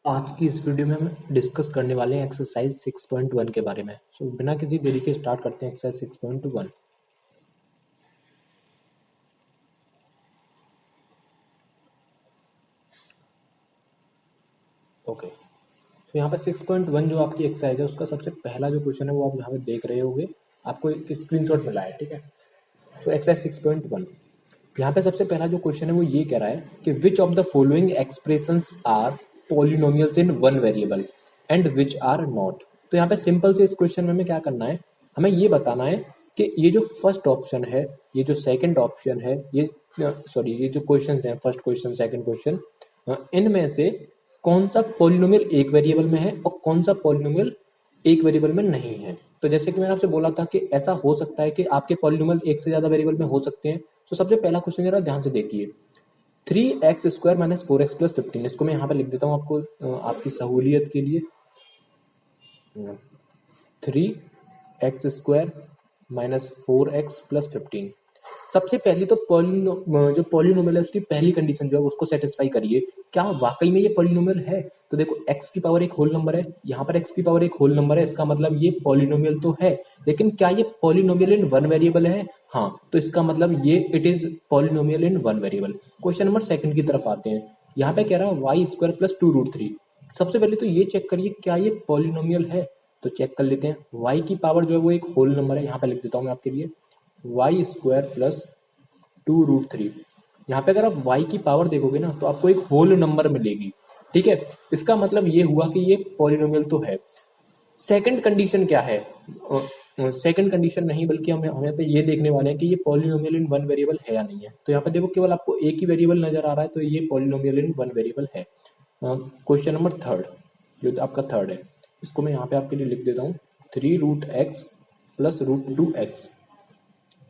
आज की इस वीडियो में हम डिस्कस करने वाले हैं एक्सरसाइज 6.1 के बारे में। बिना किसी देरी के स्टार्ट करते हैं एक्सरसाइज 6.1। ओके, तो यहाँ पे 6.1 जो आपकी एक्सरसाइज है उसका सबसे पहला जो क्वेश्चन है वो आप यहाँ पे देख रहे होंगे, आपको एक स्क्रीनशॉट मिला है, ठीक है। तो एक्सरसाइज 6.1 यहाँ पे सबसे पहला जो क्वेश्चन है वो ये कह रहा है कि which of the following expressions are polynomials in one variable and which are not. तो यहाँ पे सिंपल से इस क्वेश्चन में हमें क्या करना है, हमें ये बताना है कि ये जो फर्स्ट ऑप्शन है, ये जो सेकंड ऑप्शन है, ये ये जो क्वेश्चन है, फर्स्ट क्वेश्चन सेकंड क्वेश्चन, इनमें से कौन सा पॉलिनोमियल एक वेरिएबल में है और कौन सा पॉलिनोमियल एक वेरिएबल में नहीं है। तो जैसे कि मैंने आपसे बोला था कि ऐसा हो सकता है कि आपके पॉलिनोमियल एक से ज्यादा वेरिएबल में हो सकते हैं। तो सबसे पहला क्वेश्चन जरा ध्यान से देखिए, 3x² माइनस 4x+15। इसको मैं यहाँ पे लिख देता हूँ आपको आपकी सहूलियत के लिए। 3x² minus 4x+15। सबसे पहली तो जो पॉलिनोमियल है उसकी पहली कंडीशन जो है उसको सेटिस्फाई करिए, क्या वाकई में ये पॉलिनोमियल है। तो देखो x की पावर एक होल नंबर है, यहाँ पर x की पावर एक होल नंबर है, इसका मतलब ये पॉलिनोमियल तो है। लेकिन क्या ये पॉलिनोमियल इन वन वेरिएबल है? हाँ, तो इसका मतलब ये it is polynomial in one variable. Question number second की तरफ आते हैं। यहाँ पे कह रहा है y² + 2√3। सबसे पहले तो ये चेक करिए क्या ये पॉलिनोमियल है। तो चेक कर लेते हैं, y की पावर जो है वो एक होल नंबर है, यहाँ पे लिख देता हूँ मैं आपके लिए, y² + 2√3। यहाँ पे अगर आप y की पावर देखोगे ना तो आपको एक होल नंबर मिलेगी, ठीक है। इसका मतलब ये हुआ कि ये पॉलिनोमियल तो है। सेकंड कंडीशन क्या है? सेकंड कंडीशन नहीं बल्कि हम यहाँ पे ये देखने वाले हैं कि ये पॉलिनोमियल इन वन वेरिएबल है या नहीं है। तो यहाँ पे देखो केवल आपको एक ही वेरिएबल नजर आ रहा है, तो ये पॉलिनोमियल इन वन वेरिएबल है। क्वेश्चन नंबर थर्ड जो आपका थर्ड है, इसको मैं यहाँ पे आपके लिए लिख देता हूँ, 3√x + √2x।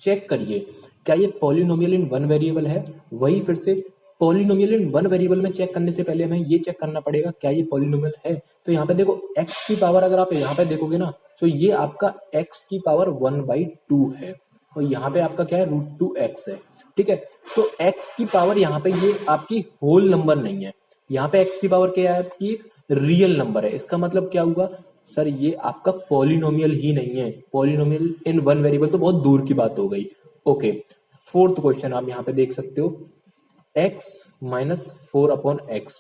चेक करिए क्या ये पॉलिनोमियल इन वन वेरिएबल है। वही फिर से पॉलिनोमियल इन वन वेरिएबल में चेक करने से पहले हमें ये चेक करना पड़ेगा क्या ये पॉलिनोमियल है। तो यहाँ पे देखो x की पावर अगर आप यहाँ पे देखोगे ना तो ये आपका x की पावर 1/2 है और यहाँ पे आपका क्या है √2x है, ठीक है। तो x की पावर यहाँ पे ये आपकी होल नंबर नहीं है, यहाँ पे x की पावर क्या है आपकी एक रियल नंबर है। इसका मतलब क्या हुआ सर, ये आपका पॉलिनोमियल ही नहीं है। पॉलिनोमियल इन वन वेरिएबल तो बहुत दूर की बात हो गई। ओके, फोर्थ क्वेश्चन आप यहाँ पे देख सकते हो, x - 4/x।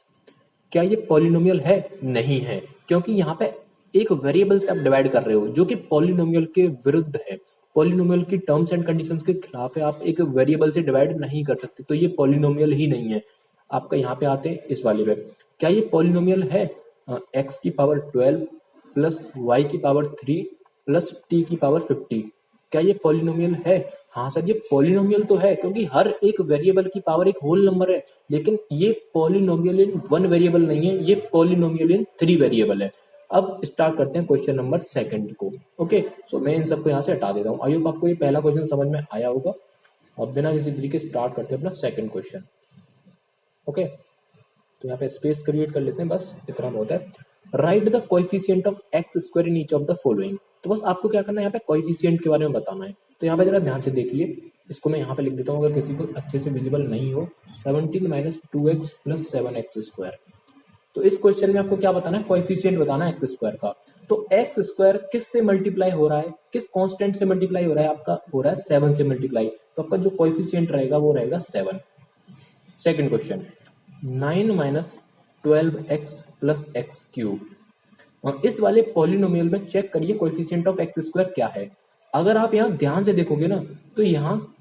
क्या ये पॉलिनोमियल है? नहीं है, क्योंकि यहाँ पे एक वेरिएबल से आप डिवाइड कर रहे हो जो कि पॉलिनोमियल के विरुद्ध है। पॉलिनोमियल की टर्म्स एंड कंडीशंस के खिलाफ है, आप एक वेरिएबल से डिवाइड नहीं कर सकते, तो ये पॉलिनोमियल ही नहीं है। आपका यहाँ पे आते हैं इस वाले पे, क्या ये पॉलिनोमियल है? x की पावर 12 प्लस y की पावर 3 प्लस t की पावर 50। क्या ये पॉलिनोमियल है? हाँ सर, ये पॉलिनोमियल तो है क्योंकि हर एक वेरिएबल की पावर एक होल नंबर है। लेकिन ये पॉलिनोमियल इन वन वेरिएबल नहीं है, ये पॉलिनोमियल इन थ्री वेरिएबल है। अब स्टार्ट करते हैं क्वेश्चन नंबर सेकंड को। ओके, सो मैं इन सबको यहाँ से हटा देता हूँ। आई होप आपको ये पहला क्वेश्चन समझ में आया होगा। अब बिना किसी तरीके स्टार्ट करते हैं अपना सेकंड क्वेश्चन। ओके, तो यहाँ पे स्पेस क्रिएट कर लेते हैं, बस इतना बहुत है। Right the coefficient of x² in each of the following. तो बस आपको क्या करना है, यहाँ पे कोएफिशिएंट के बारे में बताना है। तो यहाँ पे जरा ध्यान से देखिए, इसको मैं यहाँ पे लिख देता हूँ अगर किसी को अच्छे से विजिबल नहीं हो, 17 - 2x + 7x²। तो इस क्वेश्चन में आपको क्या बताना है, कोएफिशिएंट बताना है x² का। तो x² किस से मल्टीप्लाई हो रहा है, किस कांस्टेंट से मल्टीप्लाई हो रहा है? आपका हो रहा है 7 से मल्टीप्लाई, तो आपका जो कोएफिशिएंट रहेगा वो रहेगा 7। सेकंड क्वेश्चन, 9 - 12x + x³ और इस वाले पॉलिनोमियल में चेक करिए कोएफिशिएंट ऑफ x² क्या है। अगर आप यहाँ ध्यान से देखोगे ना तो यहाँ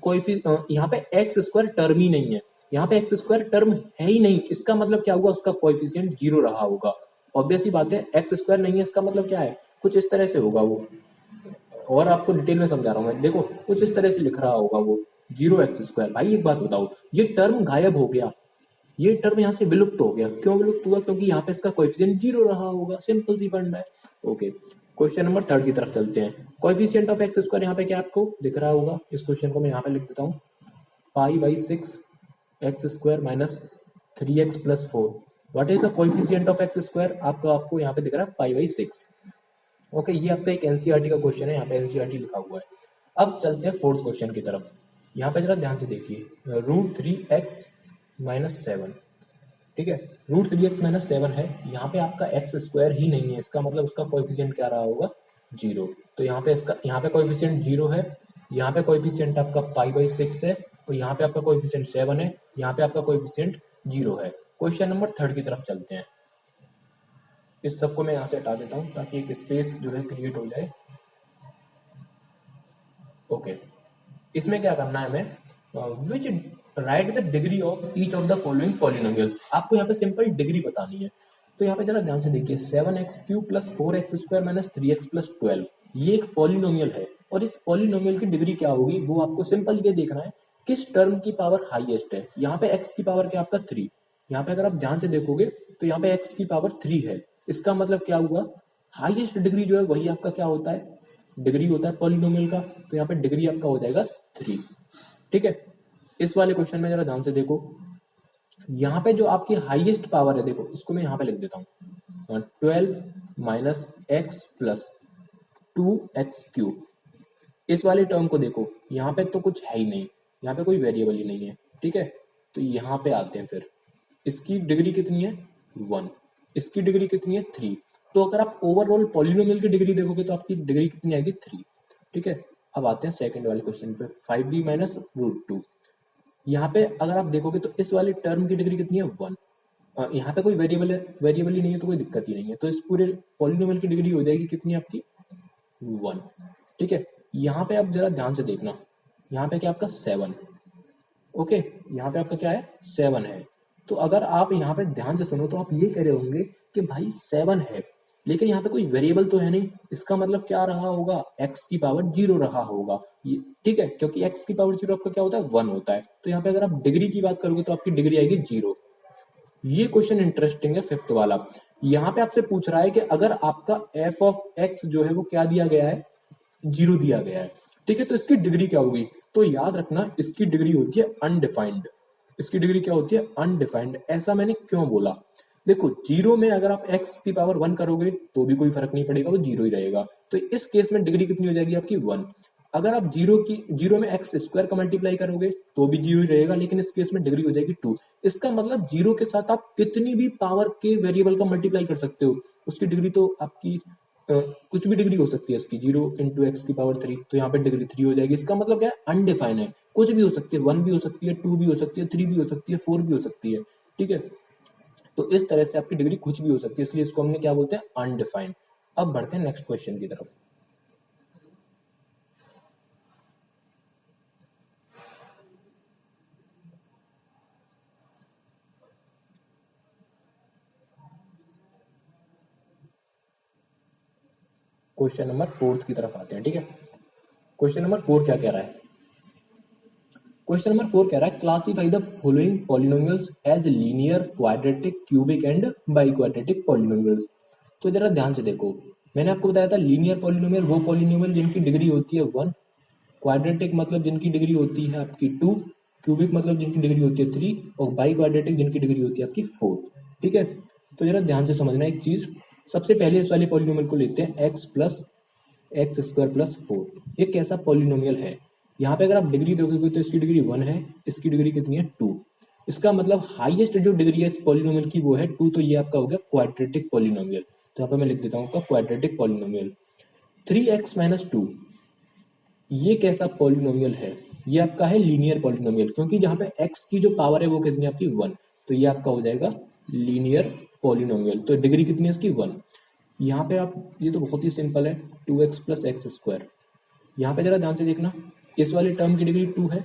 यहाँ पे x² टर्म ही नहीं है, यहाँ पे x² टर्म है ही नहीं। इसका मतलब क्या हुआ, उसका कोएफिशिएंट 0 रहा होगा। ऑब्वियस ही बात है, x² नहीं है, इसका मतलब क्या है, कुछ इस तरह से होगा वो। और आपको डिटेल में समझा रहा हूँ मैं, देखो कुछ इस तरह से लिख रहा होगा वो 0x²। भाई एक बात बताओ, ये टर्म गायब हो गया, ये टर्म यहाँ से विलुप्त हो गया। क्यों विलुप्त हुआ? क्योंकि यहाँ पे इसका कोएफिशिएंट 0 रहा होगा। सिंपल सी फंड है। ओके, क्वेश्चन नंबर थर्ड की तरफ चलते हैं। कोएफिशिएंट ऑफ x² यहाँ पे क्या आपको दिख रहा होगा, इस क्वेश्चन को मैं यहाँ पे लिख देता हूँ, π/6 x² - 3x + 4। What is the coefficient of x²? आपको यहाँ पे दिख रहा है π/6। ओके, ये आपका एक एनसीईआरटी का क्वेश्चन है, यहाँ पे एनसीईआरटी लिखा हुआ है। अब चलते हैं फोर्थ क्वेश्चन की तरफ। यहाँ पे जरा ध्यान से देखिए, √3x - 7। ठीक है। रूट 3x माइनस 7 है, यहाँ पे आपका एक्स स्क्वायर ही नहीं है, इसका मतलब उसका कोएफिशिएंट क्या रहा होगा, जीरो। तो यहाँ पे इसका, यहाँ पे कोएफिशिएंट जीरो है, यहाँ पे कोएफिशिएंट आपका पाई/6 है, और यहाँ पे आपका कोएफिशिएंट 7 है, यहाँ पे आपका कोएफिशिएंट जीरो है। क्वेश्चन नंबर 3 की तरफ चलते हैं। इस सबको मैं यहाँ से हटा देता हूँ ताकि एक स्पेस जो है क्रिएट हो जाए। ओके, इसमें क्या करना है हमें, which write the degree of each of the following polynomials. आपको यहाँ पे सिंपल डिग्री बतानी है। तो यहाँ पे जरा ध्यान से देखिए, 7x³ plus 4x² minus 3x plus 12, ये एक पॉलिनोमियल है, और इस पॉलिनोमियल की डिग्री क्या होगी वो आपको सिंपल ये देखना है, किस टर्म की पावर हाईएस्ट है। यहाँ पे x की पावर क्या आपका 3, यहाँ पे अगर आप ध्यान से देखोगे तो यहाँ पे x की पावर 3 है, इसका मतलब क्या हुआ, हाईएस्ट डिग्री जो है वही आपका क्या होता है, डिग्री होता है पॉलिनोमियल का। तो यहाँ पे डिग्री आपका हो जाएगा 3। ठीक है, इस वाले क्वेश्चन में जरा ध्यान से देखो, यहाँ पे जो आपकी हाईएस्ट पावर है, देखो इसको मैं यहाँ पे लिख देता हूँ, 12 माइनस एक्स प्लस 2x³। इस वाले टर्म को देखो, यहाँ पे तो कुछ है ही नहीं, यहाँ पे कोई वेरिएबल ही नहीं है। ठीक है, तो यहाँ पे आते हैं फिर, इसकी डिग्री कितनी है 1, इसकी डिग्री कितनी है 3। तो अगर आप ओवरऑल पॉलिनोमियल की डिग्री देखोगे तो आपकी डिग्री कितनी आएगी 3। ठीक है, अब आते हैं सेकंड वाले क्वेश्चन पे, 5b माइनस रूट 2। यहाँ पे अगर आप देखोगे तो इस वाले टर्म की डिग्री कितनी है 1, यहाँ पे कोई वेरिएबल है, वेरिएबल ही नहीं है तो कोई दिक्कत ही नहीं है, तो इस पूरे पॉलिनोमियल की डिग्री हो जाएगी कितनी आपकी 1। ठीक है, यहाँ पे आप जरा ध्यान से देखना, यहाँ पे क्या आपका 7, ओके, यहाँ पे आपका क्या है 7 है। तो अगर आप यहाँ पे ध्यान से सुनो तो आप ये कह रहे होंगे कि भाई 7 है लेकिन यहाँ पे कोई वेरिएबल तो है नहीं, इसका मतलब क्या रहा होगा, x की पावर 0 रहा होगा। ठीक है, क्योंकि x की पावर 0 आपका क्या होता है 1 होता है। तो यहाँ पे अगर आप डिग्री की बात करोगे तो आपकी डिग्री आएगी 0। ये क्वेश्चन इंटरेस्टिंग है, फिफ्थ वाला। यहाँ पे आपसे पूछ रहा है कि अगर आपका f ऑफ x जो है वो क्या दिया गया है, 0 दिया गया है। ठीक है, तो इसकी डिग्री क्या होगी, तो याद रखना इसकी डिग्री होती है अनडिफाइंड। इसकी डिग्री क्या होती है अनडिफाइंड। ऐसा मैंने क्यों बोला, देखो 0 में अगर आप x की पावर 1 करोगे तो भी कोई फर्क नहीं पड़ेगा, वो 0 ही रहेगा। तो इस केस में डिग्री कितनी हो जाएगी आपकी 1। अगर आप 0 में एक्स स्क्वायर का मल्टीप्लाई करोगे तो भी 0 ही रहेगा, लेकिन इस केस में डिग्री हो जाएगी 2। इसका मतलब 0 के साथ आप कितनी भी पावर के वेरिएबल का मल्टीप्लाई कर सकते हो, उसकी डिग्री तो आपकी कुछ भी डिग्री हो सकती है इसकी, 0 इंटू एक्स की पावर 3, तो यहाँ पे डिग्री 3 हो जाएगी। इसका मतलब क्या है, अनडिफाइन है, कुछ भी हो सकती है, 1 भी हो सकती है, 2 भी हो सकती है, 3 भी हो सकती है, 4 भी हो सकती है। ठीक है, तो इस तरह से आपकी डिग्री कुछ भी हो सकती है, इसलिए इसको हमने क्या बोलते हैं, अनडिफाइंड। अब बढ़ते हैं नेक्स्ट क्वेश्चन की तरफ। क्वेश्चन नंबर 4 की तरफ आते हैं। ठीक है, क्वेश्चन नंबर 4 क्या कह रहा है, क्वेश्चन नंबर 4 कह रहा है, classify the following polynomials as linear, quadratic, cubic and biquadratic polynomials. तो जरा ध्यान से देखो, मैंने आपको बताया था लीनियर पॉलिनोमियल वो पॉलिनोमियल जिनकी डिग्री होती है 1, क्वाड्रेटिक मतलब जिनकी डिग्री होती है आपकी 2, क्यूबिक मतलब जिनकी डिग्री होती है 3, और बाई क्वाड्रेटिक जिनकी डिग्री होती है आपकी 4। ठीक है, तो जरा ध्यान से समझना एक चीज, सबसे पहले इस वाले पॉलिनोमियल को लेते हैं x plus x square plus 4। ये कैसा पॉलिनोमियल है, यहाँ पे अगर आप डिग्री देखोगे तो इसकी डिग्री 1 है, इसकी डिग्री कितनी है 2। इसका मतलब हाईएस्ट जो डिग्री है इस पॉलिनोमियल की वो है 2, तो ये आपका हो गया क्वाड्रेटिक पॉलिनोमियल। तो यहाँ पे मैं लिख देता हूँ आपका क्वाड्रेटिक पॉलिनोमियल। 3x माइनस 2 ये कैसा पॉलिनोमियल है, ये आपका है लीनियर पॉलिनोमियल, क्योंकि जहाँ पे x की जो पावर है वो कितनी है आपकी 1, तो ये आपका हो जाएगा लीनियर पॉलिनोमियल। तो डिग्री कितनी है इसकी 1। यहाँ पे आप, ये तो बहुत ही सिंपल है, 2x प्लस एक्स स्क्वायर। यहाँ पे जरा ध्यान से देखना, इस वाले टर्म की डिग्री 2 है,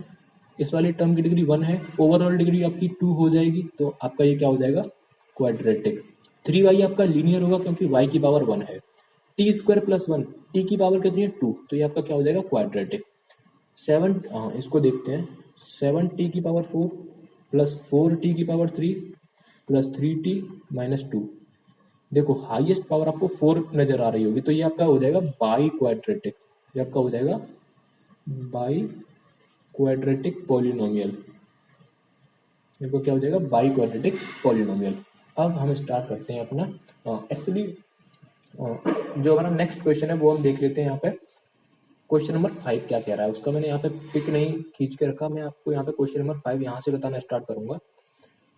इस वाले टर्म की डिग्री 1 है, ओवरऑल डिग्री आपकी 2 हो जाएगी, तो आपका ये क्या हो जाएगा क्वाड्रेटिक। 3y आपका लीनियर होगा क्योंकि y की पावर 1 है, टी स्क्वायर प्लस 1, टी की पावर कितनी है 2, तो ये आपका क्या हो जाएगा क्वाड्रेटिक। 7, हाँ इसको देखते हैं, 7t की पावर 4 प्लस 4t की पावर 3 प्लस 3t माइनस 2। देखो हाईएस्ट पावर आपको 4 नजर आ रही होगी, तो ये आपका हो जाएगा बाई क्वाड्रेटिक, ये आपका हो जाएगा बाई क्वाड्रेटिक पॉलिनोमियल। इनको क्या हो जाएगा बाई क्वाड्रेटिक पॉलिनोमियल। अब हम स्टार्ट करते हैं अपना, एक्चुअली जो हमारा नेक्स्ट क्वेश्चन है वो हम देख लेते हैं। यहाँ पे क्वेश्चन नंबर 5 क्या कह रहा है, उसका मैंने यहाँ पे पिक नहीं खींच के रखा, मैं आपको यहाँ पे क्वेश्चन नंबर 5 यहाँ से बताना स्टार्ट करूंगा।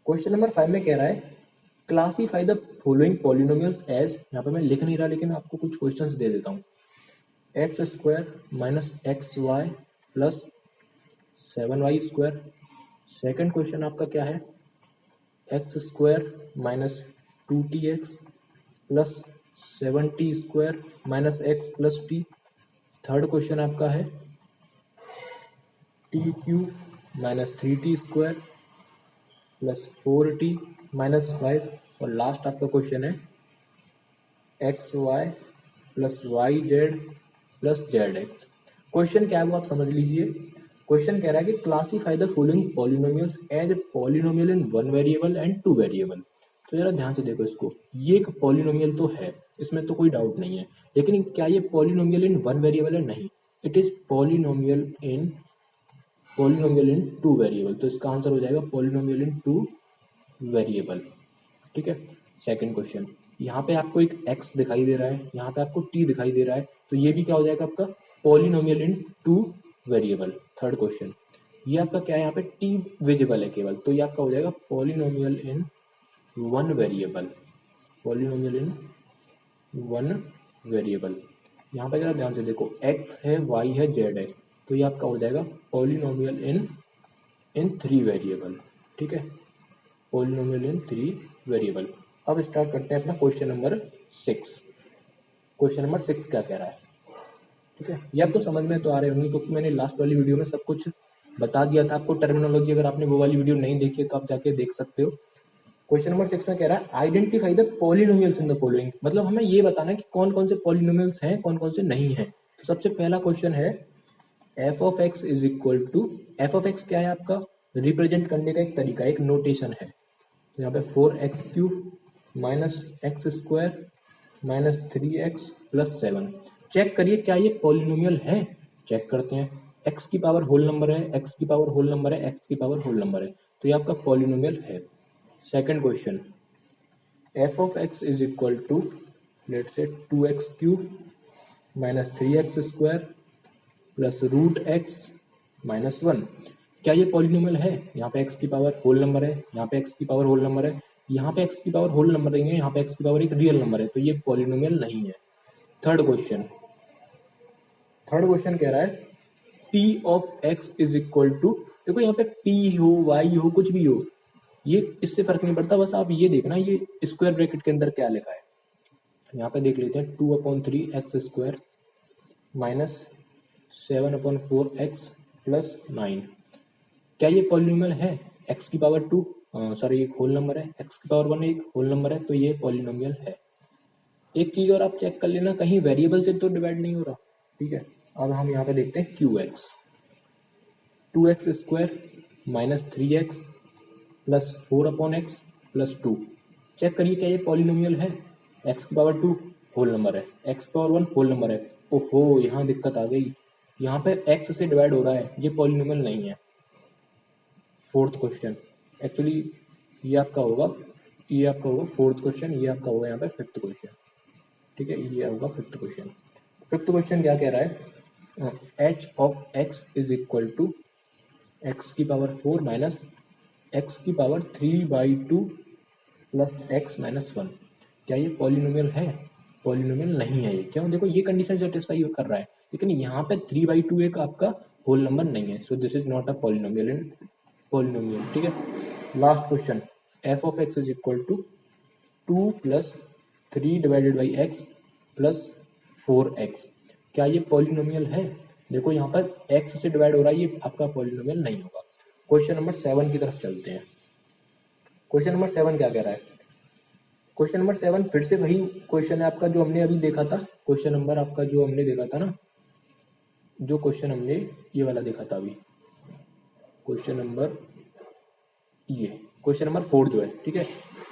क्वेश्चन नंबर 5 में कह रहा है classify the following polynomials as, यहाँ पे मैं लिख नहीं रहा लेकिन आपको कुछ क्वेश्चंस दे देता हूँ। X square minus x y plus 7y square. Second question आपका क्या है, x square minus 2tx plus 7t square minus x plus t. Third question आपका है t cube minus 3t square plus 4t minus 5। और last आपका question है x y plus y z plus z x. Question क्या है वो आप समझ लीजिए। क्वेश्चन कह रहा है कि classify the following polynomials as a polynomial in one variable and two variable. तो जरा ध्यान से देखो इसको, ये एक पॉलिनोमियल तो है, इसमें तो कोई डाउट नहीं है, लेकिन क्या ये पॉलिनोमियल इन वन वेरिएबल है? नहीं, it is polynomial in to variable. तो इसका आंसर हो जाएगा पॉलिनोमियल इन टू वेरिएबल। ठीक है। सेकंड क्वेश्चन, यहाँ पे आपको एक x दिखाई दे रहा है, यहाँ पे आपको t दिखाई दे रहा है, तो ये भी क्या हो जाएगा आपका पॉलिनोमियल इन टू वेरिएबल। थर्ड क्वेश्चन, ये आपका क्या है, यहाँ पे t विजिबल है केवल, तो ये आपका हो जाएगा polynomial in one variable. Polynomial in one variable. यहाँ पे जरा ध्यान से देखो, x है, y है, z है, तो ये आपका हो जाएगा पॉलिनोमियल इन थ्री वेरिएबल। ठीक है, पॉलिनोमियल इन थ्री वेरिएबल। अब स्टार्ट करते हैं अपना क्वेश्चन नंबर 6। क्वेश्चन नंबर 6 क्या कह रहा है? ठीक है, ये आपको समझ में तो आ रहे होंगे क्योंकि मैंने लास्ट वाली वीडियो में सब कुछ बता दिया था आपको, टर्मिनोलॉजी। अगर आपने वो वाली वीडियो नहीं देखी है तो आप जाके देख सकते हो। क्वेश्चन नंबर 6 में कह रहा है identify the polynomials in the following. मतलब हमें ये बताना है कि कौन कौन से पॉलिनोमियल्स हैं, कौन कौन से नहीं है। तो सबसे पहला क्वेश्चन है f of x is equal to, f of x क्या है आपका, रिप्रेजेंट करने का एक तरीका, एक नोटेशन है। तो यहाँ पे 4x cube minus x square minus 3x plus 7। Check करिए क्या ये पॉलिनोमियल है, चेक करते हैं। x की पावर होल नंबर है, x की पावर होल नंबर है, x की पावर होल नंबर है, तो ये आपका पॉलिनोमियल है। Second question, f of x is equal to let's say 2x cube minus 3x square plus root x minus 1। क्या ये पॉलिनोमियल है? यहाँ पे x की पावर होल नंबर है, यहाँ पे x की पावर होल नंबर है, यहाँ पे x की पावर होल नंबर नहीं है, यहाँ पे x की पावर एक रियल नंबर है, तो ये पॉलिनोमियल नहीं है। थर्ड क्वेश्चन कह रहा है p of x is equal to, देखो यहाँ पे p हो y हो कुछ भी हो, ये इससे फर्क नहीं पड़ता, बस आप ये देखना ये स्क्वायर ब्रैकेट के अंदर क्या लिखा है। यहाँ पे देख लेते हैं 2/3 x square minus 7/4 x plus 9। क्या ये पॉलिनोमियल है? x की पावर 2 सॉरी एक होल नंबर है, x की पावर 1 एक होल नंबर है, तो ये पॉलिनोमियल है। एक चीज और आप चेक कर लेना, कहीं वेरिएबल से तो डिवाइड नहीं हो रहा। ठीक है, अब हम यहाँ पे देखते हैं qx, 2x square minus 3x plus 4/x plus 2। चेक करिए क्या ये पॉलिनोमियल है? x की पावर 2 होल नंबर है, x की पावर 1 होल नंबर है। ओहो, यहाँ दिक्कत आ गई, यहाँ पे x से डिवाइड हो रहा है, ये पॉलिनोमियल नहीं है। फोर्थ क्वेश्चन, एक्चुअली ये आपका होगा फोर्थ क्वेश्चन, ये आपका होगा यहाँ पे फिफ्थ क्वेश्चन। ठीक है, ये होगा फिफ्थ क्वेश्चन। फिफ्थ क्वेश्चन क्या कह रहा है, h of x is equal to x की पावर 4 माइनस एक्स की पावर 3/2 प्लस एक्स माइनस 1। क्या ये पॉलिनोमियल है? पॉलिनोमियल नहीं है ये। क्यों? देखो ये कंडीशन सेटिस्फाई कर रहा है, लेकिन यहाँ पे 3/2 एक आपका होल नंबर नहीं है, so this is not a polynomial. ठीक है। Last question, f of x is equal to 2 प्लस 3 divided by x plus 4x। क्या ये पॉलिनोमियल है? देखो यहाँ पर x से डिवाइड हो रहा है, ये आपका पॉलिनोमियल नहीं होगा। क्वेश्चन नंबर 7 की तरफ चलते हैं। क्वेश्चन नंबर 7 क्या कह रहा है? क्वेश्चन नंबर 7 फिर से वही क्वेश्चन है आपका जो हमने अभी देखा था। क्वेश्चन नंबर आपका जो हमने देखा था ना, जो क्वेश्चन हमने ये वाला देखा था अभी, क्वेश्चन नंबर ये क्वेश्चन नंबर 4 जो है। ठीक है,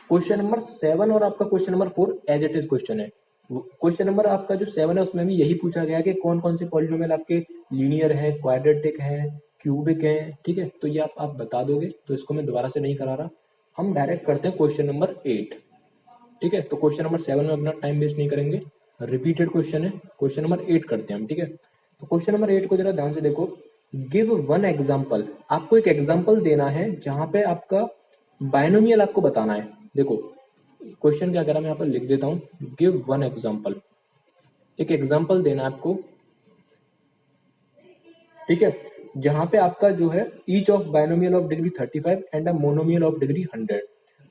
क्वेश्चन नंबर 7 और आपका question number 4 as it is question है। क्वेश्चन नंबर आपका जो 7 है उसमें भी यही पूछा गया कि कौन कौन से पॉलिनोमियल आपके लीनियर है, क्वाड्रेटिक है, क्यूबिक है। ठीक है, तो ये आप बता दोगे, तो इसको मैं दोबारा से नहीं करा रहा, हम डायरेक्ट करते हैं क्वेश्चन नंबर 8। ठीक है, तो क्वेश्चन नंबर 7 में अपना टाइम वेस्ट नहीं करेंगे, रिपीटेड क्वेश्चन है, क्वेश्चन नंबर 8 करते हैं हम। ठीक है, तो क्वेश्चन नंबर 8 को जरा ध्यान से देखो। गिव वन एग्जाम्पल, आपको एक एग्जाम्पल देना है जहां पे आपका बायनोमियल आपको बताना है। देखो क्वेश्चन क्या करा, मैं यहाँ पर लिख देता हूँ, गिव वन एग्जाम्पल। एक एग्जाम्पल देना है आपको, ठीक है, जहां पे आपका जो है each of binomial of degree 35 and a monomial of degree 100।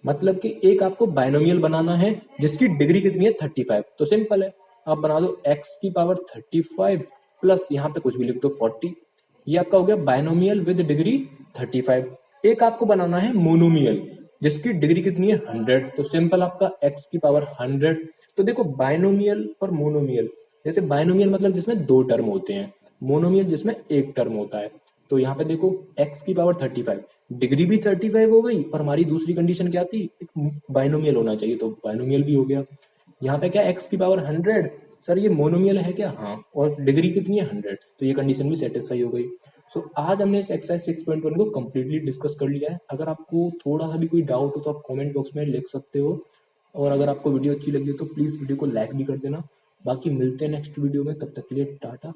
मतलब कि एक आपको बायनोमियल बनाना है जिसकी डिग्री कितनी है 35। तो सिंपल है, आप बना दो x की पावर 35 प्लस यहाँ पे कुछ भी लिख दो 40। ये आपका हो गया बायनोमियल विद डिग्री 35। एक आपको बनाना है मोनोमियल जिसकी डिग्री कितनी है 100। तो सिंपल आपका x की पावर 100। तो देखो बायनोमियल और मोनोमियल, जैसे बायनोमियल मतलब जिसमें दो टर्म होते हैं, मोनोमियल जिसमें एक टर्म होता है। तो यहाँ पे देखो x की पावर 35, डिग्री भी 35 हो गई, और हमारी दूसरी कंडीशन क्या थी, एक बायनोमियल होना चाहिए, तो बायनोमियल भी हो गया। यहाँ पे क्या x की पावर 100, सर ये मोनोमियल है क्या, हाँ, और डिग्री कितनी है 100, तो ये कंडीशन भी सेटिस्फाई हो गई। सो आज हमने इस एक्सरसाइज 6.1 को कंप्लीटली डिस्कस कर लिया है। अगर आपको थोड़ा सा भी कोई डाउट हो तो आप कमेंट बॉक्स में लिख सकते हो, और अगर आपको वीडियो अच्छी लगी हो तो प्लीज वीडियो को लाइक भी कर देना। बाकी मिलते हैं नेक्स्ट वीडियो में, तब तक के लिए टाटा।